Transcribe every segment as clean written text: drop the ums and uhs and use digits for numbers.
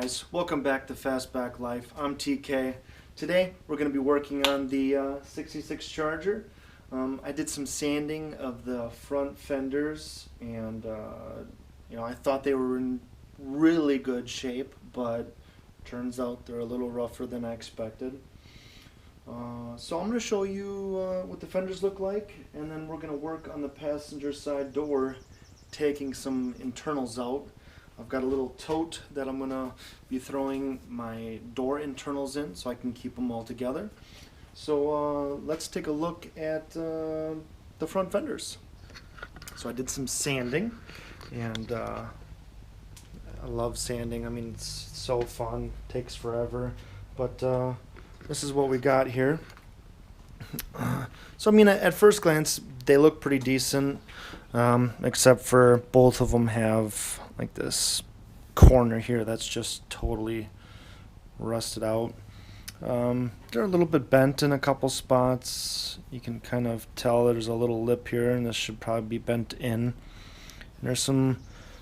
guys, welcome back to Fastback Life. I'm TK. Today we're going to be working on the 66 Charger. I did some sanding of the front fenders and I thought they were in really good shape, but turns out they're a little rougher than I expected. So I'm going to show you what the fenders look like, and then we're going to work on the passenger side door, taking some internals out. I've got a little tote that I'm going to be throwing my door internals in so I can keep them all together. So let's take a look at the front fenders. So I did some sanding, and I love sanding. I mean, it's so fun, takes forever, but this is what we got here. So I mean, at first glance they look pretty decent, except for both of them have like this corner here that's just totally rusted out. They're a little bit bent in a couple spots. You can kind of tell there's a little lip here, and this should probably be bent in. And there's some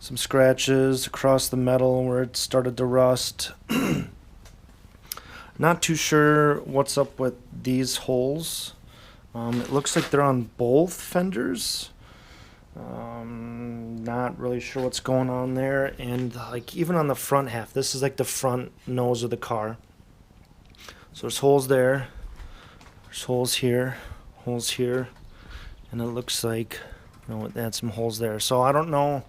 scratches across the metal where it started to rust. Not too sure what's up with these holes. It looks like they're on both fenders. Not really sure what's going on there, and like even on the front half, this is like the front nose of the car. So there's holes there, there's holes here, and it looks like it had some holes there. So I don't know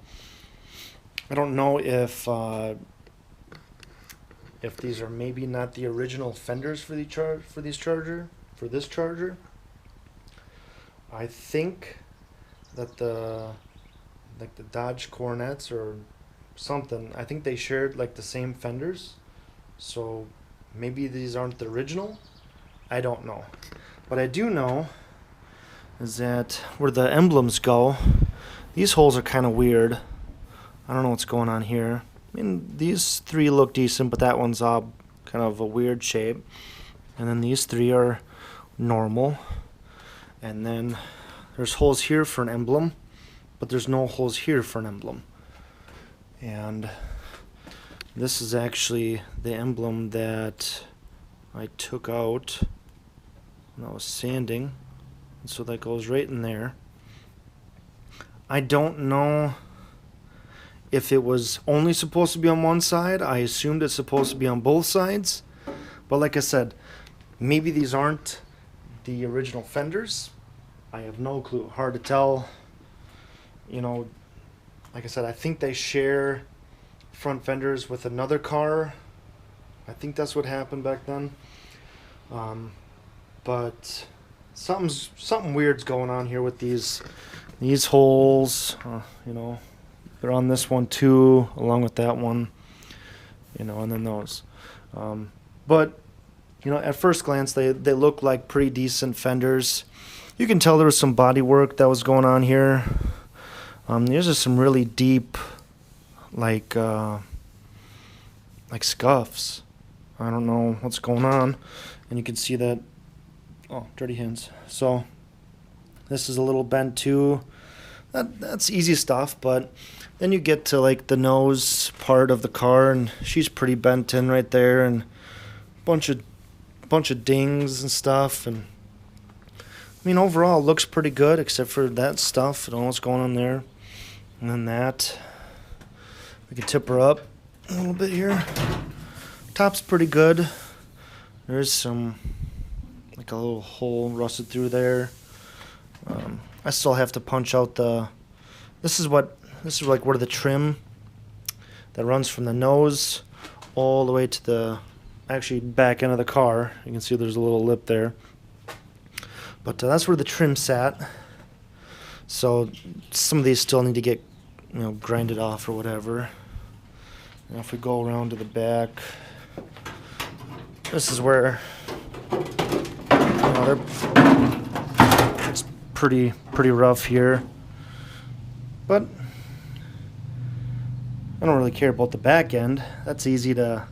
if these are maybe not the original fenders for this Charger. I think that the Dodge Coronets or something, I think they shared like the same fenders, so maybe these aren't the original. I don't know. What I do know is that where the emblems go, these holes are kind of weird. I don't know what's going on here. I mean, these three look decent, but that one's kind of a weird shape. And then these three are normal. And then there's holes here for an emblem, but there's no holes here for an emblem. And this is actually the emblem that I took out when I was sanding. And so that goes right in there. I don't know if it was only supposed to be on one side. I assumed it's supposed to be on both sides. But like I said, maybe these aren't the original fenders. I have no clue. Hard to tell. Like I said, I think they share front fenders with another car. I think that's what happened back then. But something weird's going on here with these holes. They're on this one too, along with that one. And then those. But at first glance, they look like pretty decent fenders. You can tell there was some body work that was going on here. These are some really deep, like scuffs. I don't know what's going on, and you can see that. Oh, dirty hands. So this is a little bent too. That's easy stuff, but then you get to like the nose part of the car, and she's pretty bent in right there, and bunch of dings and stuff. And I mean, overall, it looks pretty good, except for that stuff. I don't know what's going on there. And then that. We can tip her up a little bit here. Top's pretty good. There's some, like a little hole rusted through there. I still have to punch out this is like where the trim that runs from the nose all the way to the actually back end of the car. You can see there's a little lip there. But that's where the trim sat. So some of these still need to get, grinded off or whatever. And if we go around to the back, this is where it's pretty rough here. But I don't really care about the back end. That's easy to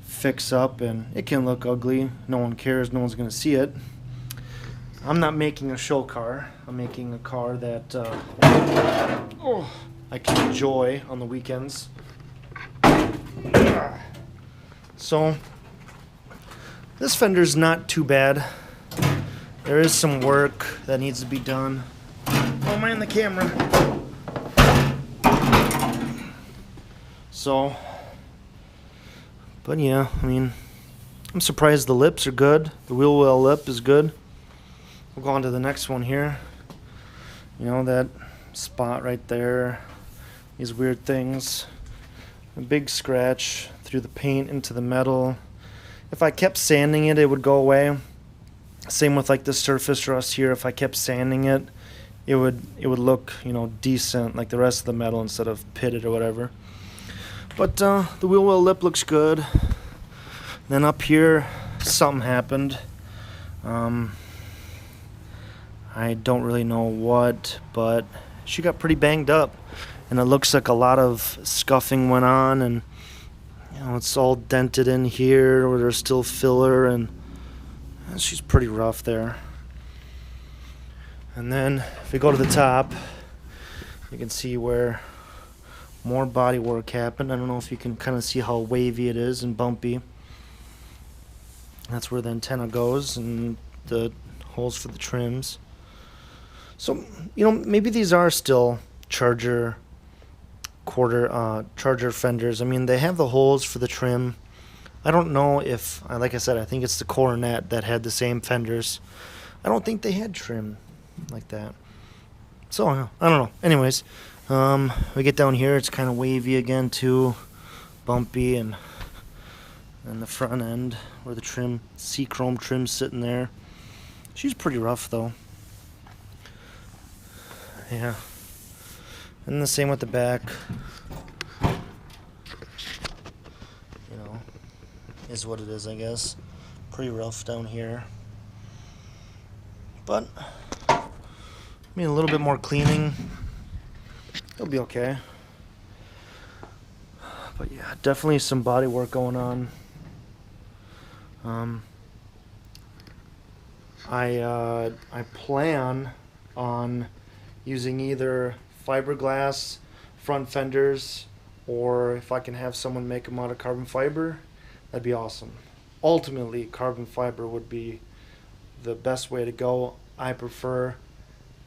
fix up, and it can look ugly. No one cares. No one's going to see it. I'm not making a show car. I'm making a car that I can enjoy on the weekends. So this fender's not too bad. There is some work that needs to be done. Oh, mind the camera. So, but yeah, I mean, I'm surprised the lips are good. The wheel well lip is good. We'll go on to the next one here. You know, that spot right there, these weird things. A big scratch through the paint into the metal. If I kept sanding it, it would go away. Same with like the surface rust here. If I kept sanding it, it would look, you know, decent like the rest of the metal instead of pitted or whatever. But the wheel well lip looks good. Then up here, something happened. I don't really know what, but she got pretty banged up, and it looks like a lot of scuffing went on, and you know, it's all dented in here where there's still filler, and she's pretty rough there. And then if we go to the top, you can see where more body work happened. I don't know if you can kind of see how wavy it is and bumpy. That's where the antenna goes and the holes for the trims. So, you know, maybe these are still charger fenders. I mean, they have the holes for the trim. I don't know if, like I said, I think it's the Coronet that had the same fenders. I don't think they had trim like that. So, I don't know. Anyways, we get down here, it's kind of wavy again too, bumpy, and the front end where the trim, C-chrome trim's sitting there. She's pretty rough though. Yeah. And the same with the back. You know, is what it is, I guess. Pretty rough down here. But, I mean, a little bit more cleaning, it'll be okay. But yeah, definitely some body work going on. I plan on using either fiberglass front fenders, or if I can have someone make them out of carbon fiber, that'd be awesome. Ultimately, carbon fiber would be the best way to go. I prefer.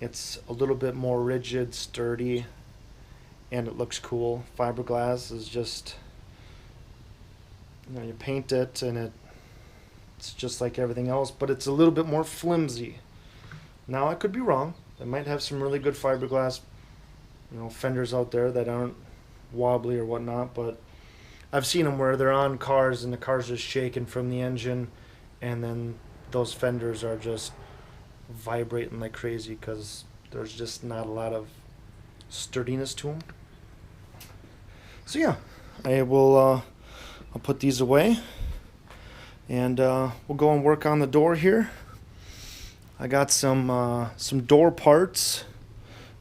It's a little bit more rigid, sturdy, and it looks cool. Fiberglass is just, you know, you paint it and it's just like everything else, but it's a little bit more flimsy. Now, I could be wrong. They might have some really good fiberglass, you know, fenders out there that aren't wobbly or whatnot, but I've seen them where they're on cars and the car's just shaking from the engine, and then those fenders are just vibrating like crazy because there's just not a lot of sturdiness to them. So yeah, I'll put these away, and we'll go and work on the door here. I got some door parts.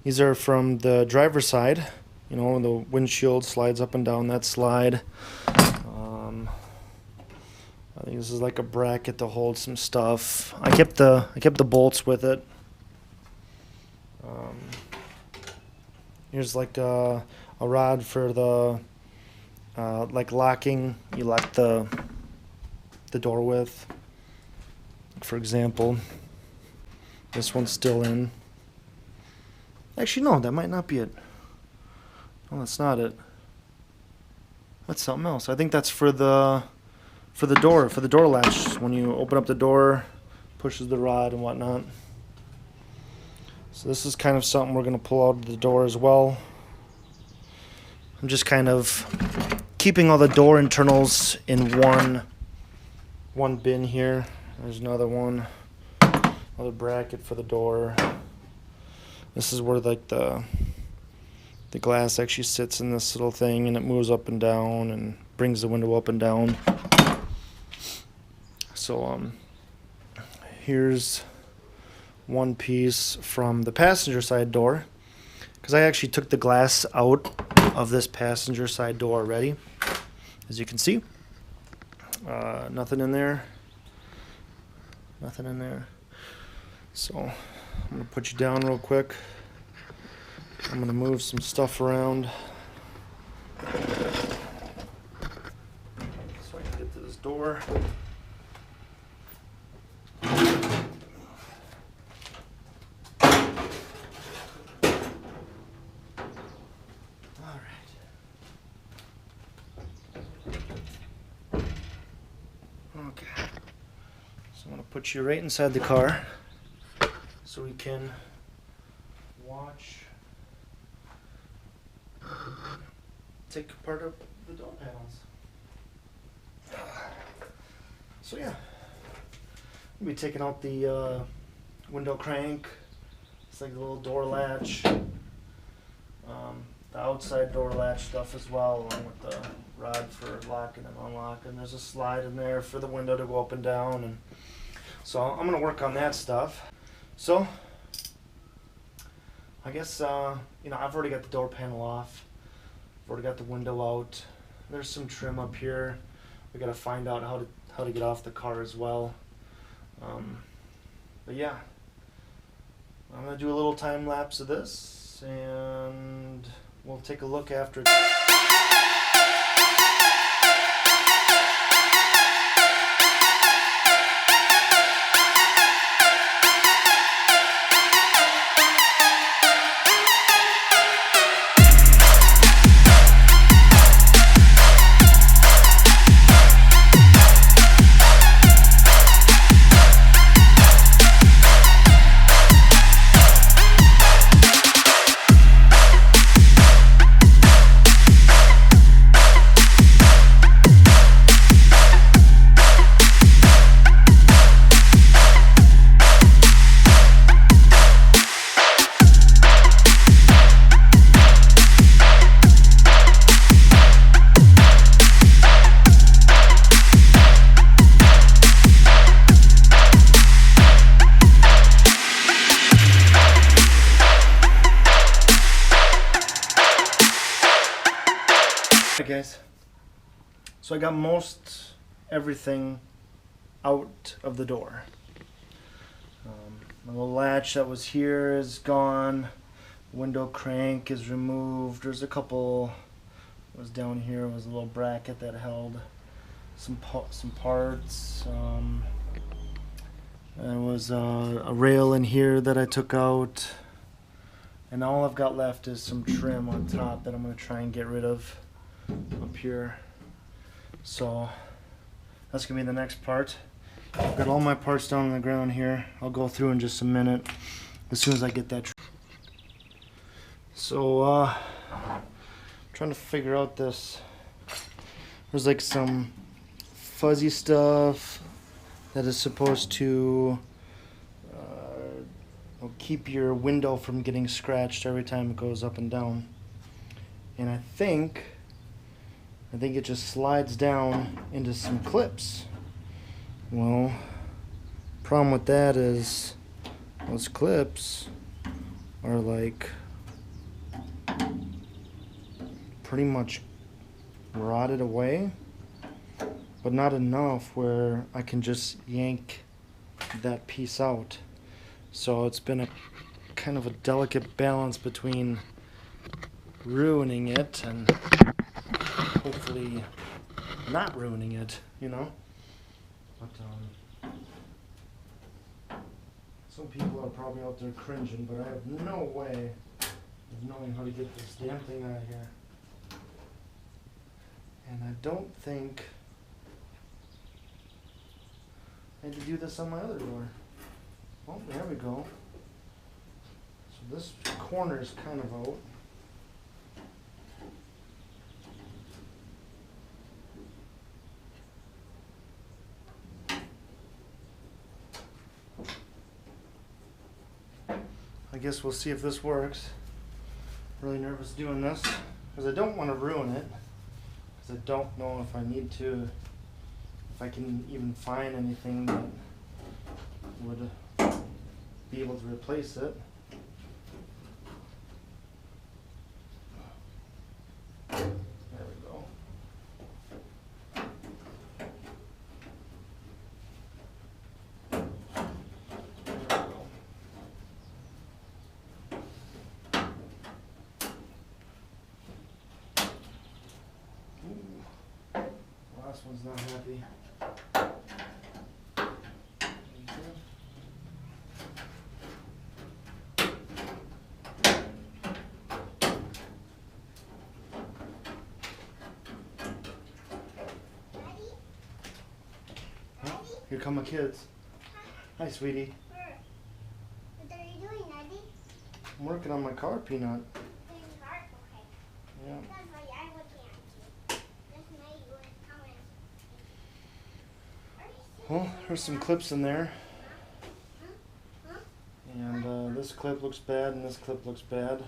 These are from the driver's side. You know, the windshield slides up and down that slide. I think this is like a bracket to hold some stuff. I kept the bolts with it. Here's like a rod for the like locking. You lock the door with. For example, this one's still in. Actually, no, that might not be it. Oh, that's not it. That's something else. I think that's for the door latch. When you open up the door, pushes the rod and whatnot. So this is kind of something we're going to pull out of the door as well. I'm just kind of keeping all the door internals in one bin here. There's another one, another bracket for the door. This is where like the glass actually sits in this little thing, and it moves up and down and brings the window up and down. So here's one piece from the passenger side door, because I actually took the glass out of this passenger side door already, as you can see. Nothing in there. Nothing in there. So I'm going to put you down real quick. I'm going to move some stuff around so I can get to this door. Okay, so I'm gonna put you right inside the car so we can watch, take apart of the door panels. So yeah, we'll be taking out the window crank. It's like a little door latch, the outside door latch stuff as well, along with the rod for locking and unlocking. There's a slide in there for the window to go up and down, and so I'm gonna work on that stuff. So I guess you know, I've already got the door panel off. I've already got the window out. There's some trim up here. We gotta find out how to get off the car as well. But yeah, I'm gonna do a little time lapse of this, and we'll take a look after it. Alright guys, so I got most everything out of the door. My little latch that was here is gone. Window crank is removed. There's a couple, was down here was a little bracket that held some parts. There was a rail in here that I took out, and all I've got left is some trim on top that I'm going to try and get rid of up here. So that's gonna be the next part. I've got all my parts down on the ground here. I'll go through in just a minute as soon as I get that. So trying to figure out this. There's like some fuzzy stuff that is supposed to keep your window from getting scratched every time it goes up and down. And I think it just slides down into some clips. Well, problem with that is those clips are like pretty much rotted away, but not enough where I can just yank that piece out. So it's been a kind of a delicate balance between ruining it and hopefully not ruining it, you know. But some people are probably out there cringing, but I have no way of knowing how to get this damn thing out of here. And I don't think I had to do this on my other door. Well, there we go. So this corner is kind of out. I guess we'll see if this works. Really nervous doing this because I don't want to ruin it, because I don't know if I need to, if I can even find anything that would be able to replace it. There we go. Last one's not happy. Here come my kids. Hi, sweetie. What are you doing, Daddy? I'm working on my car, Peanut. Doing car? Okay. Yeah. That's why I was looking at you. Just made you in comments. Well, there's some clips in there. Huh? And this clip looks bad and this clip looks bad. Mama?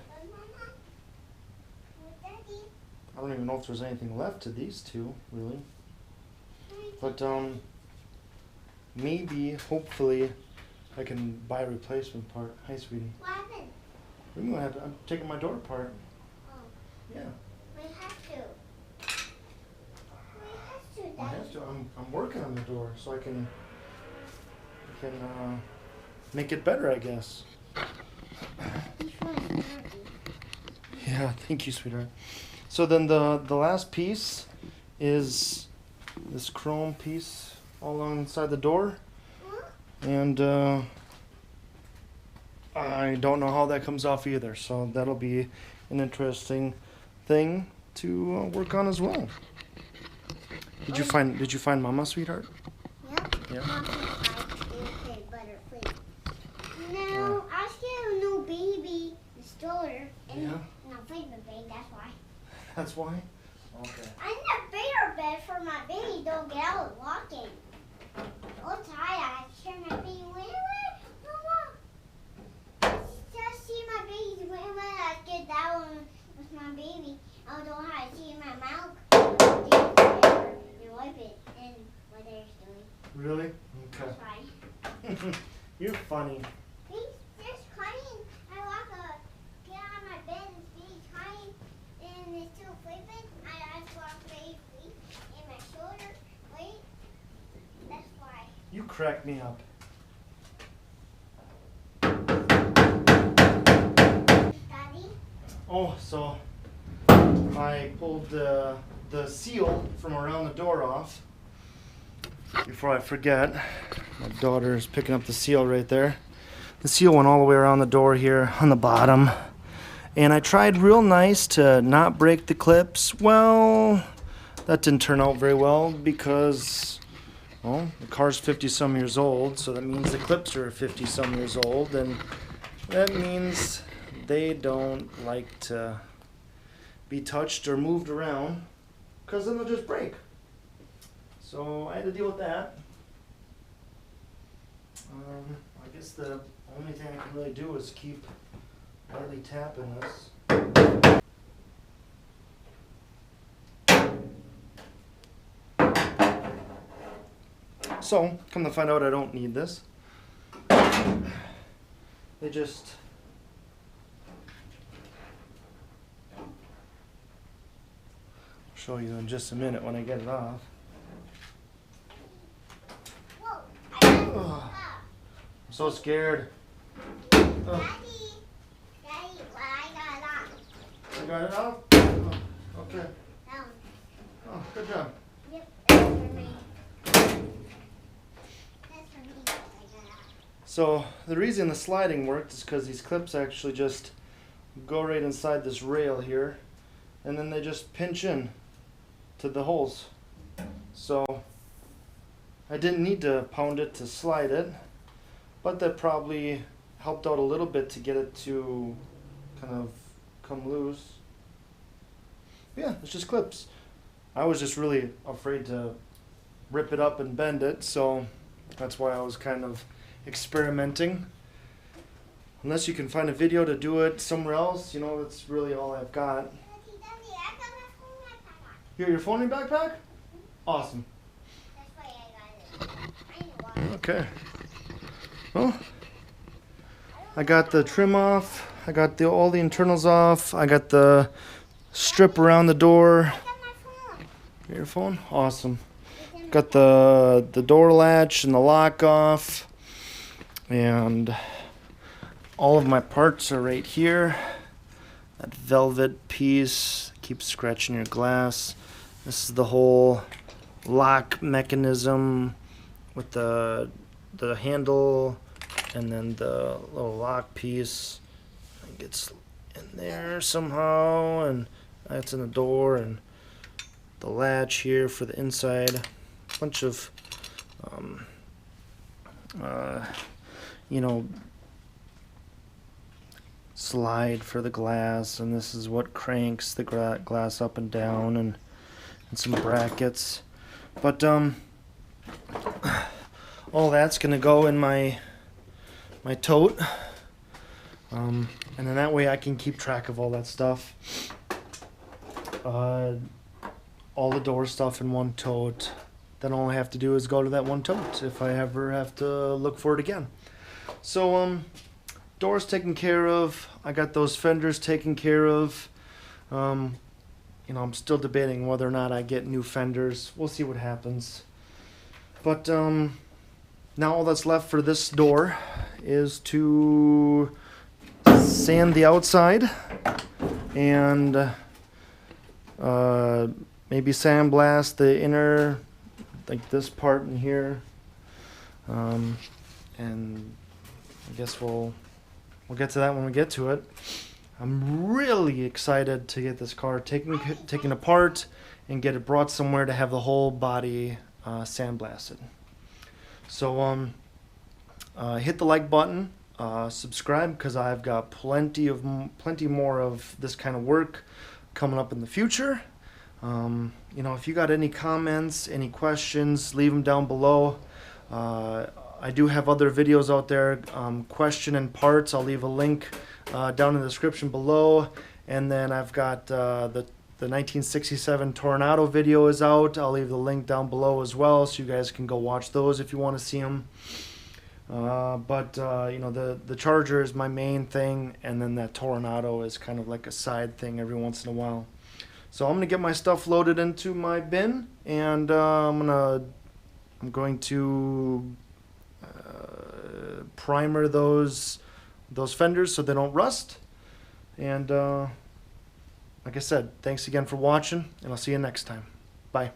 With Daddy? I don't even know if there's anything left to these two, really. But maybe, hopefully, I can buy a replacement part. Hi, sweetie. What happened? What do you mean? I'm taking my door apart. Oh, Yeah. we have to. We have to, Daddy. I have to. I'm working on the door so I can make it better, I guess. Yeah, thank you, sweetheart. So then the last piece is this chrome piece all along inside the door. And I don't know how that comes off either, so that'll be an interesting thing to work on as well. Did you find Mama, sweetheart? Yep. Yeah. Okay, butter, please. No, I still no baby stroller and Yeah. no favorite bed. That's why. That's why. Okay. I need a bigger bed for my baby. Don't get out walking. Oh, tired. I turn my baby. Wait, Mama. Just see my baby. When I get that one with my baby, I don't know how to see my mouth. And wipe it and what they're doing. Really? Okay. That's fine. You're funny. He's just crying. Get on my bed and he's crying, and it's still sleeping. I just walk very weak in my shoulder. Wait, that's why. You crack me up. Daddy? Oh, so I pulled the seal from around the door off. Before I forget, my daughter is picking up the seal right there. The seal went all the way around the door here on the bottom. And I tried real nice to not break the clips. Well, that didn't turn out very well because, well, the car's 50-some years old, so that means the clips are 50-some years old, and that means they don't like to be touched or moved around, because then they'll just break. So I had to deal with that. I guess the only thing I can really do is keep lightly tapping this. So, come to find out I don't need this. They just show you in just a minute when I get it off. Whoa, I got it Ugh. off. I'm so scared. Daddy, well, I got it off. I got it off? Oh, okay. Down. Oh, good job. Yep, that's for me. That's for me. I got it off. So the reason the sliding worked is because these clips actually just go right inside this rail here, and then they just pinch in to the holes. So I didn't need to pound it to slide it, but that probably helped out a little bit to get it to kind of come loose. Yeah, it's just clips. I was just really afraid to rip it up and bend it, so that's why I was kind of experimenting. Unless you can find a video to do it somewhere else, you know, that's really all I've got. Daddy, I got my phone in my backpack. Here, your phone in your backpack? Awesome. That's why I got it. I know why. Okay. Well, I got the trim off. I got all the internals off. I got the strip around the door. I got my phone. Your phone? Awesome. Got the door latch and the lock off. And all of my parts are right here. That velvet piece keeps scratching your glass. This is the whole lock mechanism with the handle and then the little lock piece. It gets in there somehow, and that's in the door, and the latch here for the inside. Bunch of you know, slide for the glass, and this is what cranks the glass up and down, and some brackets. But all that's gonna go in my tote, and then that way I can keep track of all that stuff. All the door stuff in one tote. Then all I have to do is go to that one tote if I ever have to look for it again. So doors taken care of. I got those fenders taken care of. You know, I'm still debating whether or not I get new fenders. We'll see what happens. But now all that's left for this door is to sand the outside and maybe sandblast the inner, like this part in here. And I guess we'll get to that when we get to it. I'm really excited to get this car taken apart and get it brought somewhere to have the whole body sandblasted. So hit the like button, subscribe, because I've got plenty more of this kind of work coming up in the future. You know, if you got any comments, any questions, leave them down below. I do have other videos out there, question and parts. I'll leave a link down in the description below. And then I've got the 1967 Tornado video is out. I'll leave the link down below as well, so you guys can go watch those if you want to see them. But you know, the Charger is my main thing, and then that Tornado is kind of like a side thing every once in a while. So I'm gonna get my stuff loaded into my bin, and I'm going to primer those fenders so they don't rust. And like I said, thanks again for watching, and I'll see you next time. Bye.